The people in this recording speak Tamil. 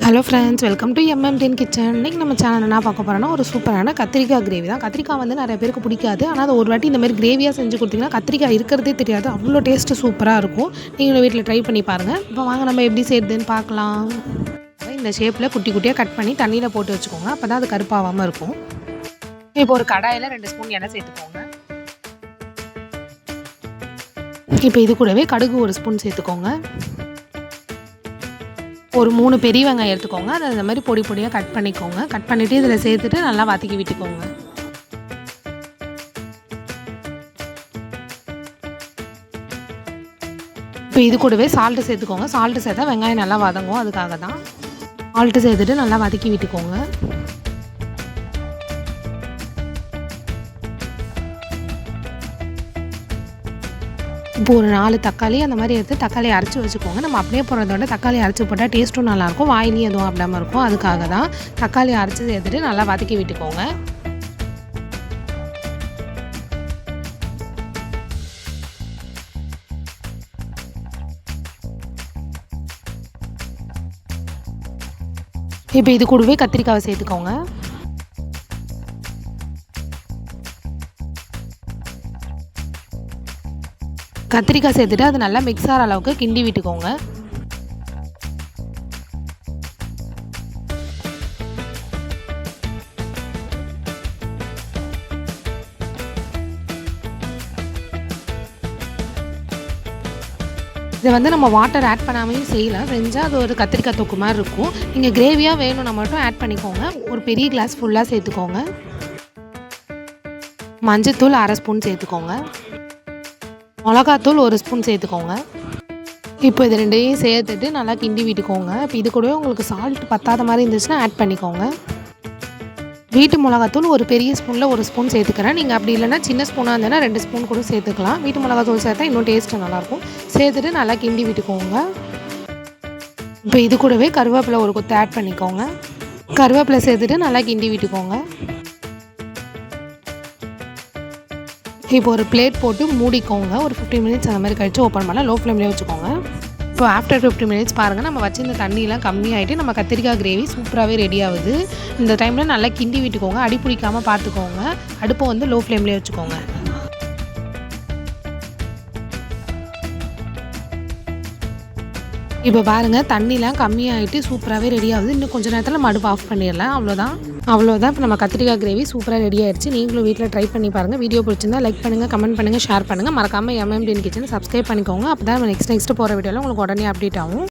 Hello friends, welcome to MMTN kitchen. இன்றைக்கி நம்ம சேனல் என்ன பார்க்க போகிறோன்னா ஒரு சூப்பரான கத்திரிக்காய் கிரேவி தான். கத்திரிக்காய் வந்து நிறைய பேருக்கு பிடிக்காது. ஆனால் அது ஒரு வாட்டி இந்தமாதிரி கிரேவியாக செஞ்சு கொடுத்தீங்கன்னா கத்திரிக்காய் இருக்கிறதே தெரியாது. அவ்வளோ டேஸ்ட்டு சூப்பராக இருக்கும். நீங்களும் வீட்டில் ட்ரை பண்ணி பாருங்கள். இப்போ வாங்க நம்ம எப்படி செய்யுதுன்னு பார்க்கலாம். இந்த ஷேப்பில் குட்டி குட்டியாக கட் பண்ணி தண்ணியில் போட்டு வச்சுக்கோங்க. அப்போ தான் அது கருப்பாகாமல் இருக்கும். இப்போ ஒரு கடாயில் 2 ஸ்பூன் எண்ணெய் சேர்த்துக்கோங்க. இப்போ இது கூடவே கடுகு 1 ஸ்பூன் சேர்த்துக்கோங்க. ஒரு 3 பெரிய வெங்காயம் எடுத்துக்கோங்க. அதை இந்த மாதிரி பொடி பொடியாக கட் பண்ணிக்கோங்க. கட் பண்ணிவிட்டு இதில் சேர்த்துட்டு நல்லா வதக்கி விட்டுக்கோங்க. இப்போ இது கூடவே சால்ட்டு சேர்த்துக்கோங்க. சால்ட்டு சேர்த்தா வெங்காயம் நல்லா வதங்கும், அதுக்காக தான். சால்ட்டு சேர்த்துட்டு நல்லா வதக்கி விட்டுக்கோங்க. இப்போ ஒரு 4 தக்காளி அந்த மாதிரி எடுத்து தக்காளியை அரைச்சி வச்சுக்கோங்க. நம்ம அப்படியே போடுறத விட தக்காளி அரைச்சி போட்டால் டேஸ்ட்டும் நல்லாயிருக்கும், வாயிலையும் எதுவும் அப்படியாமல் இருக்கும். அதுக்காக தான் தக்காளி அரைச்சி சேர்த்துட்டு நல்லா வதக்கி விட்டுக்கோங்க. இப்போ இது கூடவே கத்திரிக்காவை சேர்த்துக்கோங்க. கத்திரிக்காய் சேர்த்துட்டு அது நல்லா மிக்ஸ் ஆகிற அளவுக்கு கிண்டி விட்டுக்கோங்க. இதை வந்து நம்ம வாட்டர் ஆட் பண்ணாமையும் செய்யலாம். செஞ்சால் அது ஒரு கத்திரிக்காய் தொக்கு மாதிரி இருக்கும். நீங்கள் கிரேவியாக வேணும்னா மட்டும் ஆட் பண்ணிக்கோங்க. ஒரு பெரிய கிளாஸ் ஃபுல்லாக சேர்த்துக்கோங்க. மஞ்சத்தூள் 1/2 ஸ்பூன் சேர்த்துக்கோங்க. மிளகாத்தூள் 1 ஸ்பூன் சேர்த்துக்கோங்க. இப்போ இது 2ஐயும் சேர்த்துட்டு நல்லா கிண்டி விட்டுக்கோங்க. இப்போ இது கூடவே உங்களுக்கு சால்ட் பத்தாத மாதிரி இருந்துச்சுன்னா ஆட் பண்ணிக்கோங்க. வீட்டு மிளகாத்தூள் ஒரு பெரிய ஸ்பூனில் 1 ஸ்பூன் சேர்த்துக்கிறேன். நீங்கள் அப்படி இல்லைன்னா சின்ன ஸ்பூனாக இருந்ததுன்னா 2 ஸ்பூன் கூட சேர்த்துக்கலாம். வீட்டு மிளகாத்தூள் சேர்த்தா இன்னும் டேஸ்ட்டு நல்லாயிருக்கும். சேர்த்துட்டு நல்லா கிண்டி விட்டுக்கோங்க. இப்போ இது கூடவே கருவேப்பிலை 1 கொத்து ஆட் பண்ணிக்கோங்க. கருவேப்பிலை சேர்த்துட்டு நல்லா கிண்டி விட்டுக்கோங்க. இப்போ ஒரு பிளேட் போட்டு மூடிக்கோங்க. ஒரு 15 மினிட்ஸ் அந்த மாதிரி கழித்து ஓப்பன் பண்ணால் லோ ஃப்ளேம்லேயே வச்சுக்கோங்க. இப்போ ஆஃப்டர் 15 மினிட்ஸ் பாருங்கள், நம்ம வச்சிருந்த தண்ணியெலாம் கம்மியாகிட்டு நம்ம கத்திரிக்காய் கிரேவி சூப்பராகவே ரெடி ஆகுது. இந்த டைமில் நல்லா கிண்டி விட்டுக்கோங்க. அடி பிடிக்காமல் பார்த்துக்கோங்க. அடுப்பை வந்து லோ ஃப்ளேம்லேயே வச்சுக்கோங்க. இப்போ பாருங்கள், தண்ணிலாம் கம்மியாகிட்டு சூப்பராகவே ரெடி ஆகுது. இன்னும் கொஞ்சம் நேரத்தில் நம்ம அடுப்பு ஆஃப் பண்ணிடலாம். அவ்வளோதான். இப்போ நம்ம கத்திரிக்காய் கிரேவி சூப்பராக ரெடி ஆகிடுச்சு. நீங்களும் வீட்டில் ட்ரை பண்ணி பாருங்கள். வீடியோ பிடிச்சிருந்தா லைக் பண்ணுங்கள், கமெண்ட் பண்ணுங்கள், ஷேர் பண்ணுங்கள். மறக்காமல் எம்எம்டிஎன் கிச்சனை சப்ஸ்கிரைப் பண்ணிக்கோங்க. அப்போ தான் நம்ம நெக்ஸ்ட் போகிற வீடியோவில் உங்களுக்கு உடனே அப்டேட் ஆகும்.